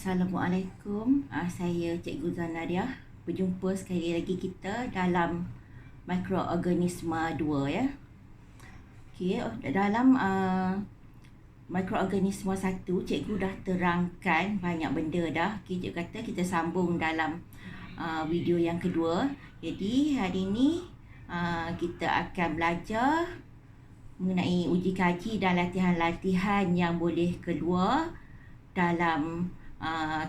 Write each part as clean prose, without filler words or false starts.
Assalamualaikum, saya Cikgu Zanaria. Berjumpa sekali lagi kita dalam mikroorganisma 2 ya. Okey, dalam mikroorganisma 1 cikgu dah terangkan banyak benda dah. Okey, cikgu kata kita sambung dalam video yang kedua. Jadi hari ini kita akan belajar mengenai uji kaji dan latihan-latihan yang boleh keluar dalam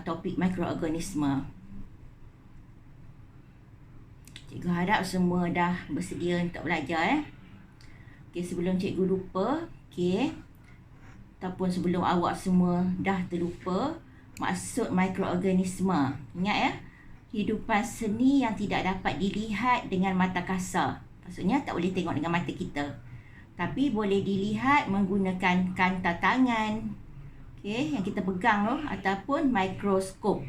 topik mikroorganisma. Cikgu harap semua dah bersedia untuk belajar ya. Okey, sebelum cikgu lupa, okey, ataupun sebelum awak semua dah terlupa maksud mikroorganisma. Ingat ya, hidupan seni yang tidak dapat dilihat dengan mata kasar. Maksudnya tak boleh tengok dengan mata kita, tapi boleh dilihat menggunakan kanta tangan, okey, yang kita pegang tu, ataupun mikroskop.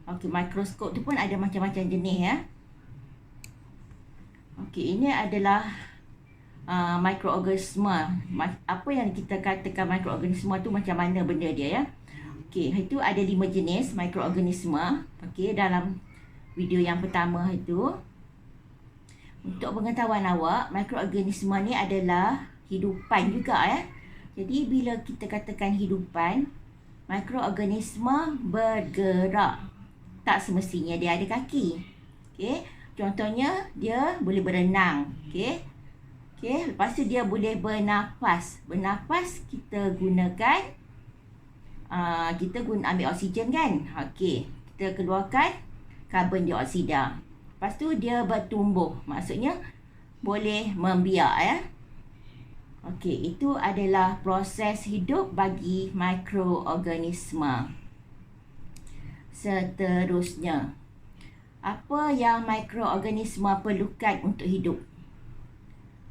Okey, mikroskop tu pun ada macam-macam jenis ya. Okey, ini adalah mikroorganisma. Apa yang kita katakan mikroorganisma tu macam mana benda dia ya. Okey, itu ada 5 jenis mikroorganisma. Okey, dalam video yang pertama itu, untuk pengetahuan awak, mikroorganisma ni adalah hidupan juga ya. Jadi bila kita katakan hidupan, mikroorganisma bergerak. Tak semestinya dia ada kaki. Okey, contohnya dia boleh berenang. Okey. Okey, lepas tu dia boleh bernafas. Bernafas kita gunakan ambil oksigen kan. Okey, kita keluarkan karbon dioksida. Lepas tu dia bertumbuh. Maksudnya boleh membiak ya. Okey, itu adalah proses hidup bagi mikroorganisma. Seterusnya, apa yang mikroorganisma perlukan untuk hidup?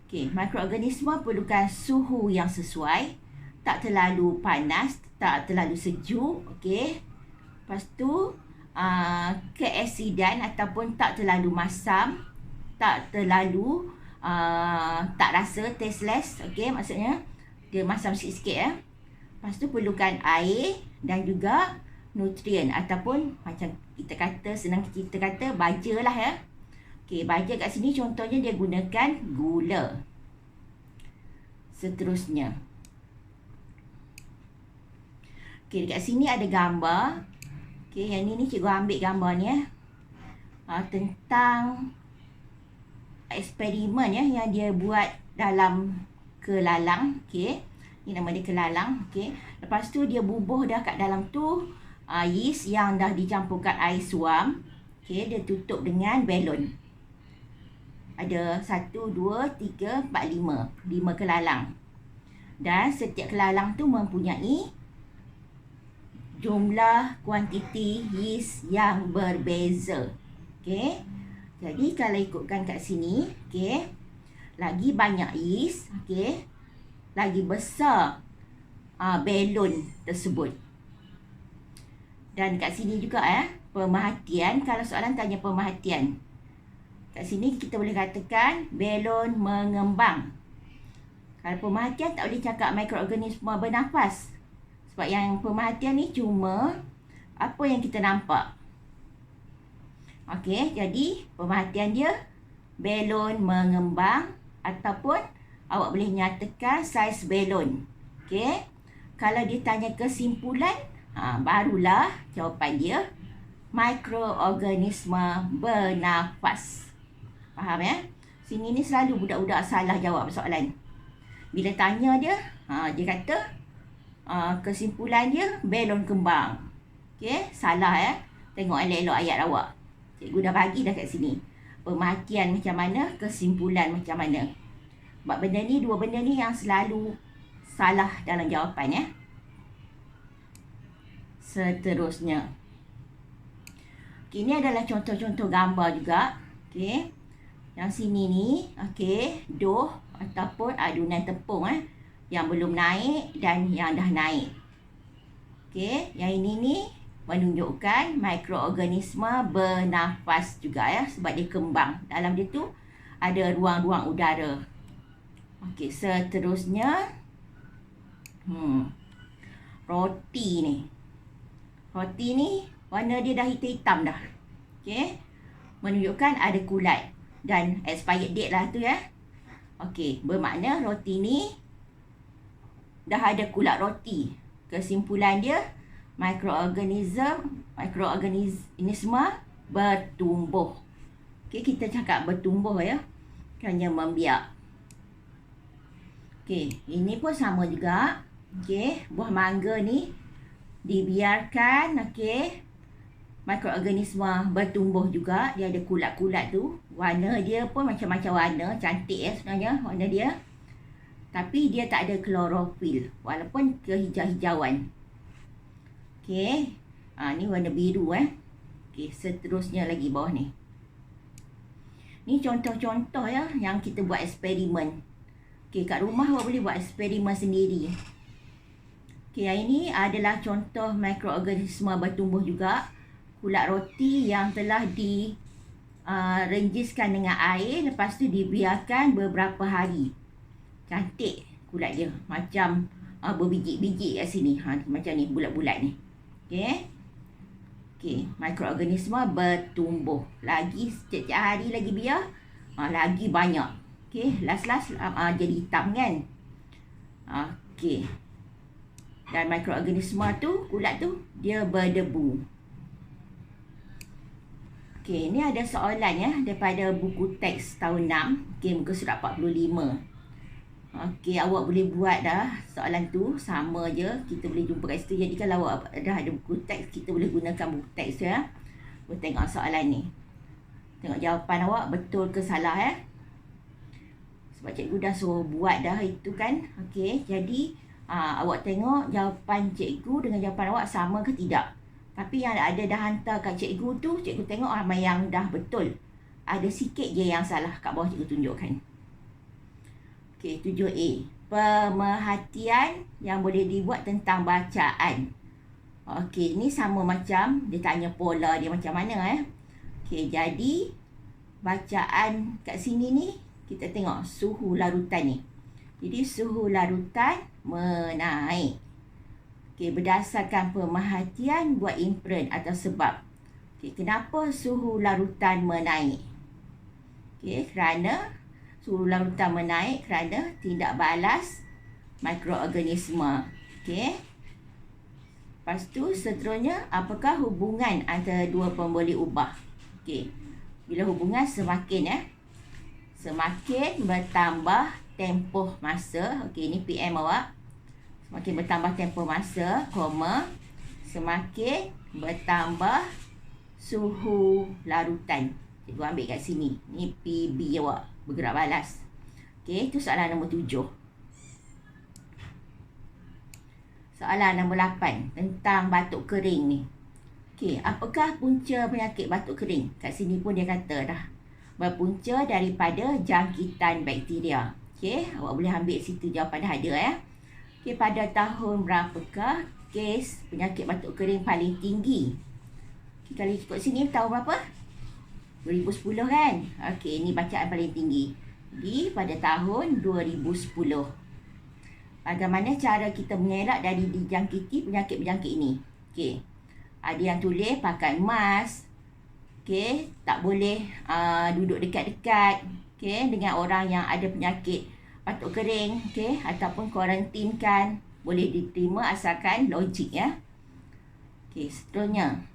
Okey, mikroorganisma perlukan suhu yang sesuai, tak terlalu panas, tak terlalu sejuk, okey. Lepas tu keasidan ataupun tak terlalu masam, tak terlalu tak rasa, tasteless, okey, maksudnya dia masam sikit-sikit ya. Lepas tu perlukan air dan juga nutrien ataupun macam kita kata, senang kita kata baja lah ya. Okey, baja kat sini contohnya dia gunakan gula. Seterusnya, okey, dekat sini ada gambar. Okey, yang ni cikgu ambil gambar ni ya. Tentang eksperimen ya yang dia buat dalam kelalang. Okey, ni nama dia kelalang. Okey, lepas tu dia bubuh dah kat dalam tu yeast yang dah dicampurkan air suam. Okey, dia tutup dengan balon. Ada 1, 2, 3, 4, 5 kelalang. Dan setiap kelalang tu mempunyai jumlah kuantiti yeast yang berbeza. Okey, jadi kalau ikutkan kat sini, okey, lagi banyak yeast, okey, lagi besar balon tersebut. Dan kat sini juga pemerhatian, kalau soalan tanya pemerhatian. Kat sini kita boleh katakan balon mengembang. Kalau pemerhatian tak boleh cakap mikroorganisma bernafas. Sebab yang pemerhatian ni cuma apa yang kita nampak. Okey, jadi pemerhatian dia balon mengembang ataupun awak boleh nyatakan saiz balon. Okey, kalau dia tanya kesimpulan, barulah jawapan dia mikroorganisma bernafas. Faham ya? Sini ni selalu budak-budak salah jawab soalan. Bila tanya dia, dia kata kesimpulan dia balon kembang. Okey, salah ya. Tengok elok-elok ayat awak. Cikgu dah bagi dah kat sini. Pemerhatian macam mana, kesimpulan macam mana. Sebab benda ni, dua benda ni yang selalu salah dalam jawapan ya. Seterusnya, okay, ini adalah contoh-contoh gambar juga. Okey, yang sini ni, okey, dough ataupun adunan tepung yang belum naik dan yang dah naik. Okey, yang ini ni menunjukkan mikroorganisma bernafas juga ya, sebab dia kembang. Dalam dia tu ada ruang-ruang udara. Okey, seterusnya roti ni. Roti ni warna dia dah hitam-hitam dah. Okey. Menunjukkan ada kulat dan expired date lah tu ya. Okey, bermakna roti ni dah ada kulat roti. Kesimpulan dia, mikroorganisme bertumbuh. Okey, kita cakap bertumbuh ya. Hanya membiak. Okey, ini pun sama juga. Okey, buah mangga ni dibiarkan, okey, mikroorganisme bertumbuh juga. Dia ada kulat-kulat tu. Warna dia pun macam-macam warna. Cantik ya sebenarnya warna dia. Tapi dia tak ada klorofil. Walaupun kehijau-hijauan. Okey. Ni warna biru Okey, seterusnya lagi bawah ni. Ni contoh-contoh ya yang kita buat eksperimen. Okey, kat rumah awak boleh buat eksperimen sendiri. Okey, yang ini adalah contoh mikroorganisme bertumbuh juga. Kulat roti yang telah renjiskan dengan air, lepas tu dibiarkan beberapa hari. Cantik kulat dia, macam berbiji-biji kat sini. Macam ni, bulat-bulat ni. Okey. Okey, mikroorganisme bertumbuh. Lagi setiap hari lagi biar, lagi banyak. Okey, last jadi hitam kan. Okey. Dan mikroorganisme tu, kulat tu, dia berdebu. Okey, ni ada soalan ya daripada buku teks tahun 6. Okey, muka surat 45. Okey, awak boleh buat dah soalan tu. Sama je, kita boleh jumpa kat situ. Jadi kalau awak dah ada buku teks, kita boleh gunakan buku teks ya. Boleh tengok soalan ni. Tengok jawapan awak betul ke salah ya. Sebab cikgu dah suruh buat dah itu kan. Okey, jadi awak tengok jawapan cikgu dengan jawapan awak sama ke tidak. Tapi yang ada dah hantar kat cikgu tu, cikgu tengok ramai yang dah betul. Ada sikit je yang salah kat bawah cikgu tunjukkan. Okey, 7A. Pemerhatian yang boleh dibuat tentang bacaan. Okey, ni sama macam dia tanya pola dia macam mana Okey, jadi bacaan kat sini ni kita tengok suhu larutan ni. Jadi suhu larutan menaik. Okey, berdasarkan pemerhatian buat inference atau sebab. Okey, kenapa suhu larutan menaik? Okey, kerana suhu larutan menaik kerana tindak balas mikroorganisme. Okey. Lepas tu seterusnya, apakah hubungan antara dua pemboleh ubah? Okey. Bila hubungan semakin semakin bertambah tempoh masa. Okey, ni PM awak. Semakin bertambah tempoh masa, semakin bertambah suhu larutan. Cikgu ambil kat sini. Ni PB awak, bergerak balas. Okey, itu soalan nombor 7. Soalan nombor 8 tentang batuk kering ni. Okey, apakah punca penyakit batuk kering? Kat sini pun dia kata dah. Berpunca daripada jangkitan bakteria. Okey, awak boleh ambil situ jawapan dah ada ya. Okey, pada tahun berapakah kes penyakit batuk kering paling tinggi? Okey, kalau ikut sini tahun berapa? 2010 kan? Okey, ini bacaan paling tinggi. Jadi pada tahun 2010. Bagaimana cara kita mengelak dari dijangkiti penyakit-penyakit ini? Okey. Ada yang tulis pakai mask. Okey, tak boleh duduk dekat-dekat dengan orang yang ada penyakit batuk kering, ataupun kuarantinkan. Boleh diterima asalkan logik ya. Okey, seterusnya.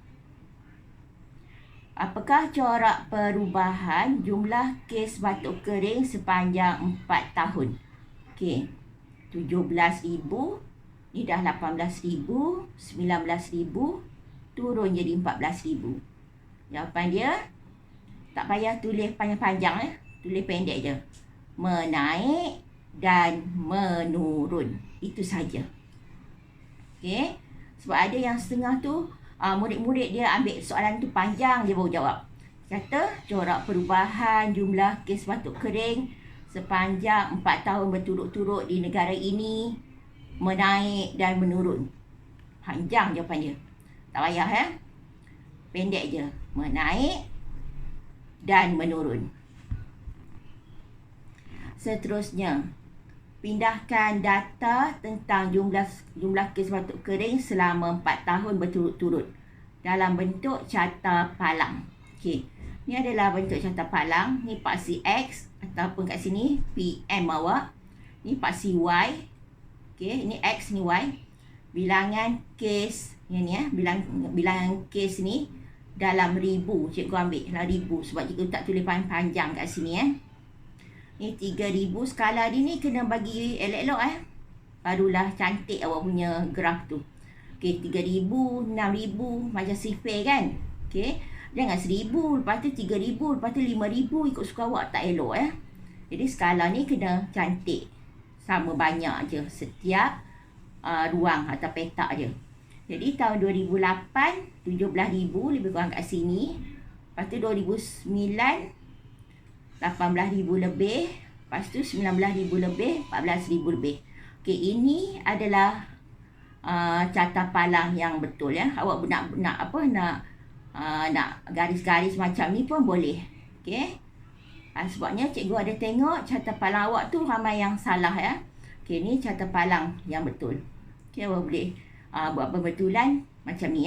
Apakah corak perubahan jumlah kes batuk kering sepanjang 4 tahun? Okey. 17,000, ni dah 18,000, 19,000, turun jadi 14,000. Jawapan dia, tak payah tulis panjang-panjang tulis pendek je. Menaik dan menurun. Itu saja. Okey. Sebab ada yang setengah tu, murid-murid dia ambil soalan tu panjang dia baru jawab. Kata, corak perubahan jumlah kes batuk kering sepanjang 4 tahun berturut-turut di negara ini menaik dan menurun. Panjang jawapan dia. Tak payah pendek je. Menaik dan menurun. Seterusnya, pindahkan data tentang jumlah kes batuk kering selama 4 tahun berturut-turut dalam bentuk carta palang. Okey. Ni adalah bentuk carta palang. Ni paksi X ataupun kat sini PM awak. Ni paksi Y. Okey, ni X ni Y. Bilangan kes ni bilangan kes ni dalam ribu. Cikgu ambil lah ribu sebab cikgu tak tulis panjang kat sini Ni 3,000. Skala dia ni kena bagi elok-elok barulah cantik awak punya graf tu. Okey, 3,000, 6,000 macam sifir kan. Okey. Jangan 1,000, lepas tu 3,000, lepas tu 5,000 ikut suka awak, tak elok Jadi skala ni kena cantik. Sama banyak je setiap ruang atau petak je. Jadi tahun 2008, 17,000 lebih kurang kat sini. Lepas tu 2009, 18,000 lebih. Lepas tu 19,000 lebih, 14,000 lebih. Okey, ini adalah carta palang yang betul Awak nak garis-garis macam ni pun boleh. Okey. Sebabnya cikgu ada tengok carta palang awak tu ramai yang salah Okey, ni carta palang yang betul. Okey, awak boleh buat pembetulan macam ni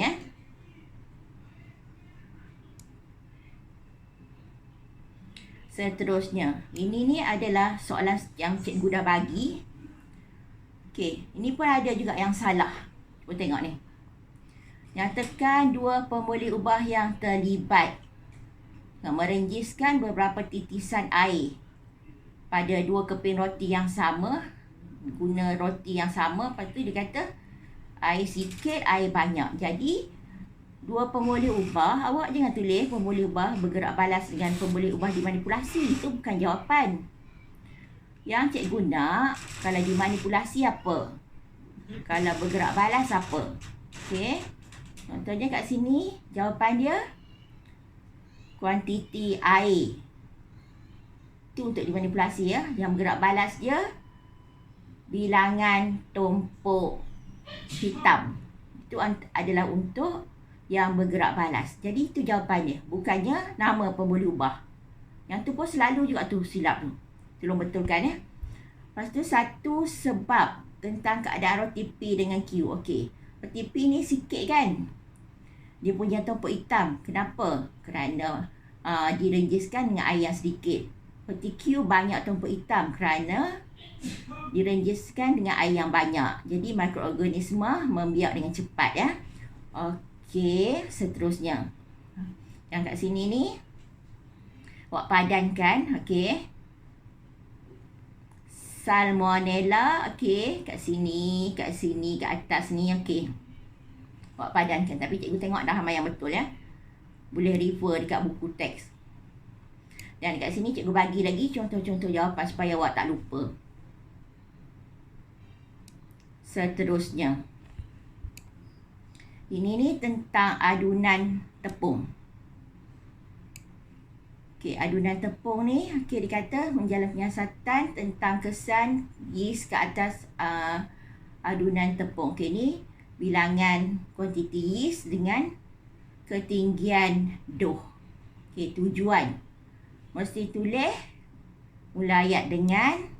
Seterusnya, ini ni adalah soalan yang cikgu dah bagi. Okey, ini pun ada juga yang salah. Cuba tengok ni. Nyatakan 2 pemboleh ubah yang terlibat merenjiskan beberapa titisan air pada 2 keping roti yang sama, guna roti yang sama. Lepas tu dia kata air sikit, air banyak. Jadi 2 pemboleh ubah, awak jangan tulis pemboleh ubah bergerak balas dengan pemboleh ubah dimanipulasi. Itu bukan jawapan. Yang cikgu nak, kalau dimanipulasi apa? Kalau bergerak balas apa? Okey. Contohnya kat sini, jawapan dia kuantiti air. Itu untuk dimanipulasi Yang bergerak balas dia bilangan tumpuk hitam. Itu adalah untuk yang bergerak balas. Jadi itu jawapannya. Bukannya nama pemboleh ubah. Yang tu pun selalu juga tu silap tu. Tolong betulkan Lepas tu satu sebab tentang keadaan roti P dengan Q. Okey. Roti P ni sikit kan? Dia punya tumpuk hitam. Kenapa? Kerana direnjiskan dengan air yang sedikit. Roti Q banyak tumpuk hitam kerana direnjiskan dengan air yang banyak. Jadi mikroorganisme membiak dengan cepat Okey, seterusnya. Yang kat sini ni awak padankan, okey. Salmonella, okey, kat sini, kat atas ni, okey. Awak padankan, tapi cikgu tengok dah ramai yang betul Boleh refer dekat buku teks. Dan dekat sini cikgu bagi lagi contoh-contoh jawapan supaya awak tak lupa. Seterusnya. Ini ni tentang adunan tepung. Okey, adunan tepung ni, okey, dia kata menjalin penyiasatan tentang kesan yeast ke atas adunan tepung. Okey, ni bilangan kuantiti yeast dengan ketinggian dough. Okey, tujuan. Mesti tulis mula ayat dengan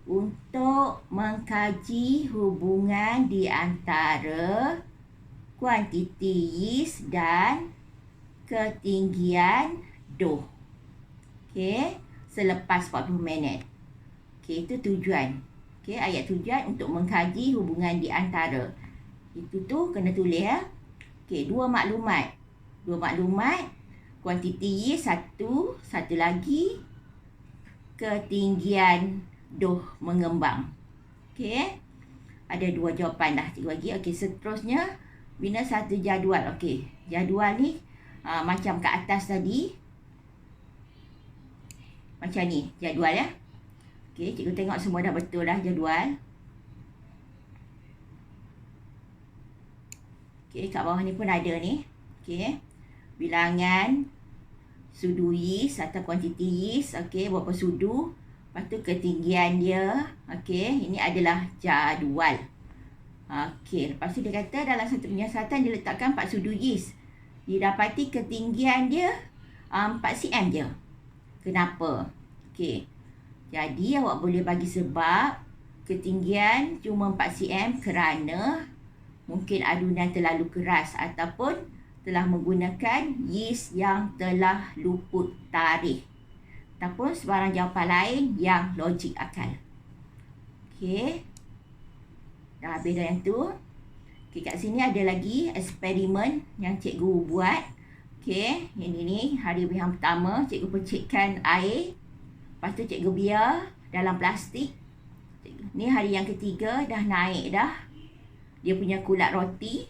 untuk mengkaji hubungan di antara kuantiti yeast dan ketinggian dough. Okey, selepas 40 minit. Okey, itu tujuan. Okey, ayat tujuan untuk mengkaji hubungan di antara. Itu tu kena tulis Okey, dua maklumat. Kuantiti yeast satu lagi ketinggian dough mengembang. Okey. Ada 2 jawapan dah cikgu bagi. Okey, seterusnya bina satu jadual. Okey, jadual ni macam kat atas tadi. Macam ni jadual Okey, cikgu tengok semua dah betul dah jadual. Okey, kat bawah ni pun ada ni. Okey. Bilangan sudu yeast atau kuantiti yeast. Okey, berapa sudu. Lepas tu ketinggian dia. Okey, ini adalah jadual. Okey, lepas tu dia kata dalam satu penyiasatan diletakkan 4 sudu yeast. Didapati ketinggian dia 4 cm je. Kenapa? Okey. Jadi awak boleh bagi sebab ketinggian cuma 4 cm kerana mungkin adunan terlalu keras ataupun telah menggunakan yeast yang telah luput tarikh. Ataupun sebarang jawapan lain yang logik akal. Okey. Dah habis dah yang tu. Okey, kat sini ada lagi eksperimen yang cikgu buat. Okey, ini hari yang pertama cikgu percikkan air. Lepas tu cikgu biar dalam plastik. Ni hari yang ketiga dah naik dah. Dia punya kulat roti.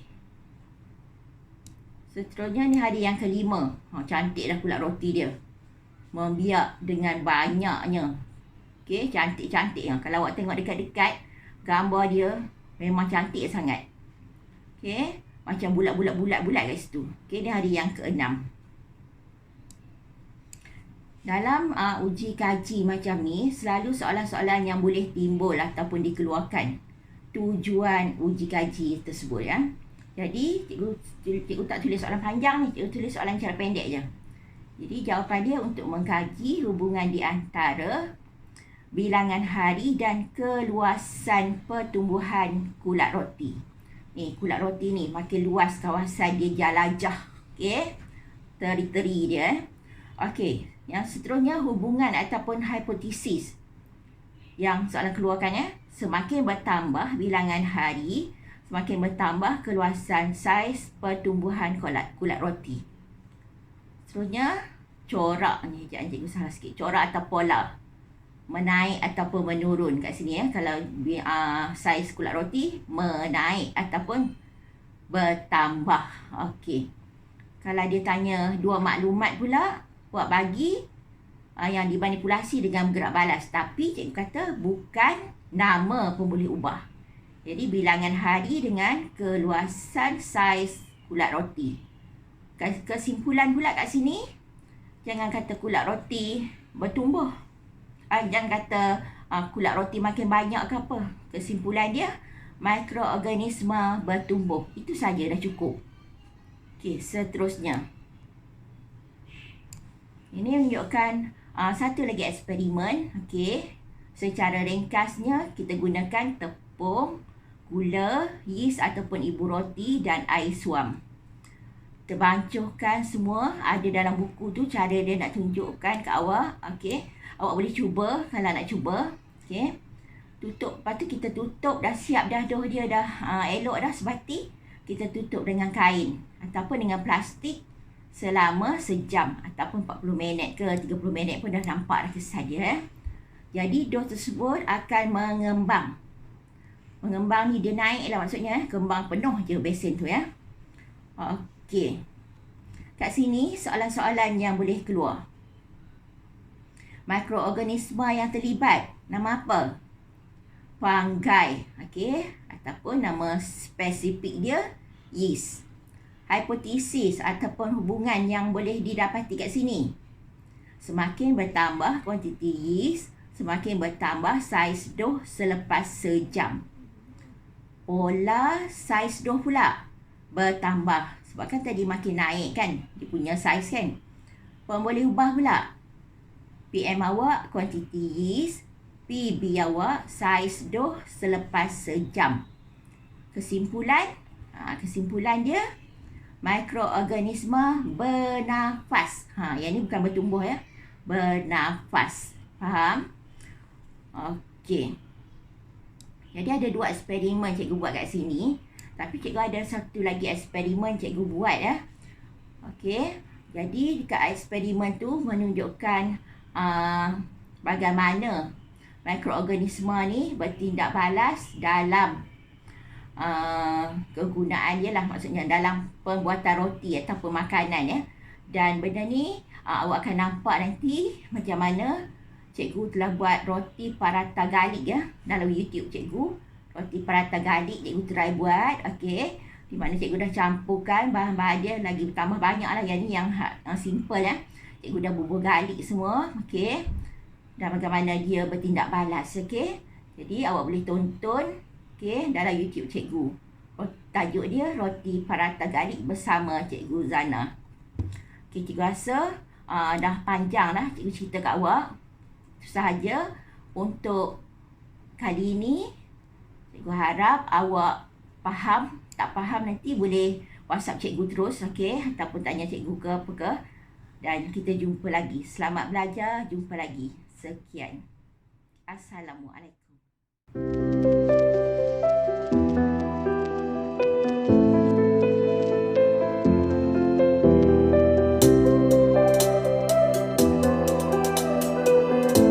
Seterusnya ni hari yang kelima. Cantik dah kulat roti dia. Membiak dengan banyaknya. Okey, cantik-cantik. Kalau awak tengok dekat-dekat, gambar dia memang cantik sangat. Okey, macam bulat-bulat kat situ. Okey, ni hari yang keenam. Dalam uji kaji macam ni, selalu soalan-soalan yang boleh timbul ataupun dikeluarkan tujuan uji kaji tersebut ya. Jadi, cikgu tak tulis soalan panjang ni, cikgu tulis soalan cara pendek je. Jadi jawapan dia untuk mengkaji hubungan di antara bilangan hari dan keluasan pertumbuhan kulat roti. Ni kulat roti ni makin luas kawasan dia jelajah. Okey. Teri-teri dia. Okey, yang seterusnya hubungan ataupun hipotesis yang soalan keluarkan ya. Semakin bertambah bilangan hari, semakin bertambah keluasan saiz pertumbuhan kulat roti. Seterusnya, corak ni. Jangan cikgu salah sikit. Corak atau pola. Menaik ataupun menurun kat sini ya. Kalau saiz kulat roti, menaik ataupun bertambah. Okey. Kalau dia tanya dua maklumat pula, buat bagi yang dimanipulasi dengan bergerak balas. Tapi cikgu kata bukan nama pun boleh ubah. Jadi bilangan hari dengan keluasan saiz kulat roti. Kesimpulan pula kat sini, jangan kata kulat roti bertumbuh. Jangan kata kulat roti makin banyak ke apa. Kesimpulan dia, mikroorganisme bertumbuh. Itu saja dah cukup. Okey, seterusnya. Ini menunjukkan satu lagi eksperimen. Okey, secara ringkasnya kita gunakan tepung, gula, yeast ataupun ibu roti dan air suam. Terbancuhkan semua ada dalam buku tu, cara dia nak tunjukkan kat awak. Okey, awak boleh cuba kalau nak cuba. Okey, tutup. Lepas tu kita tutup, dah siap dah dough dia dah elok dah sebati. Kita tutup dengan kain ataupun dengan plastik selama sejam ataupun 40 minit ke 30 minit pun dah nampak dah kesan dia. Jadi dough tersebut akan mengembang. Mengembang ni dia naik lah maksudnya. Kembang penuh je besen tu ya. Okey. Kat sini soalan-soalan yang boleh keluar. Mikroorganisme yang terlibat. Nama apa? Fungi. Okey. Ataupun nama spesifik dia yeast. Hipotesis ataupun hubungan yang boleh didapati kat sini. Semakin bertambah kuantiti yeast, semakin bertambah saiz dough selepas sejam. Pola saiz dough pula bertambah. Sebab kan tadi makin naik kan dia punya saiz kan. Puan boleh ubah pula. PM awak kuantiti yeast, PB awak saiz dough selepas sejam. Kesimpulan dia, mikroorganisme bernafas. Yang ni bukan bertumbuh ya. Bernafas. Faham? Okey. Jadi ada 2 eksperimen cikgu buat kat sini. Tapi cikgu ada satu lagi eksperimen cikgu buat ya. Okey. Jadi dekat eksperimen tu menunjukkan bagaimana mikroorganisme ni bertindak balas dalam kegunaan dia lah, maksudnya dalam pembuatan roti ataupun makanan ya. Dan benda ni awak akan nampak nanti macam mana cikgu telah buat roti paratha garlic ya dalam YouTube cikgu. Roti paratha garlic cikgu try buat. Okey, di mana cikgu dah campurkan bahan-bahan dia lagi bertambah banyak lah. Yang ni yang simple ya. Cikgu dah bubur garlic semua. Okey, dan bagaimana dia bertindak balas. Okey, jadi awak boleh tonton dalam YouTube cikgu. Tajuk dia roti paratha garlic bersama Cikgu Zana. Okey, cikgu rasa dah panjang dah cikgu cerita kat awak. Itu sahaja untuk kali ini. Cikgu harap awak faham. Tak faham nanti boleh WhatsApp cikgu terus, okey, ataupun tanya cikgu ke apa ke. Dan kita jumpa lagi. Selamat belajar, jumpa lagi. Sekian. Assalamualaikum.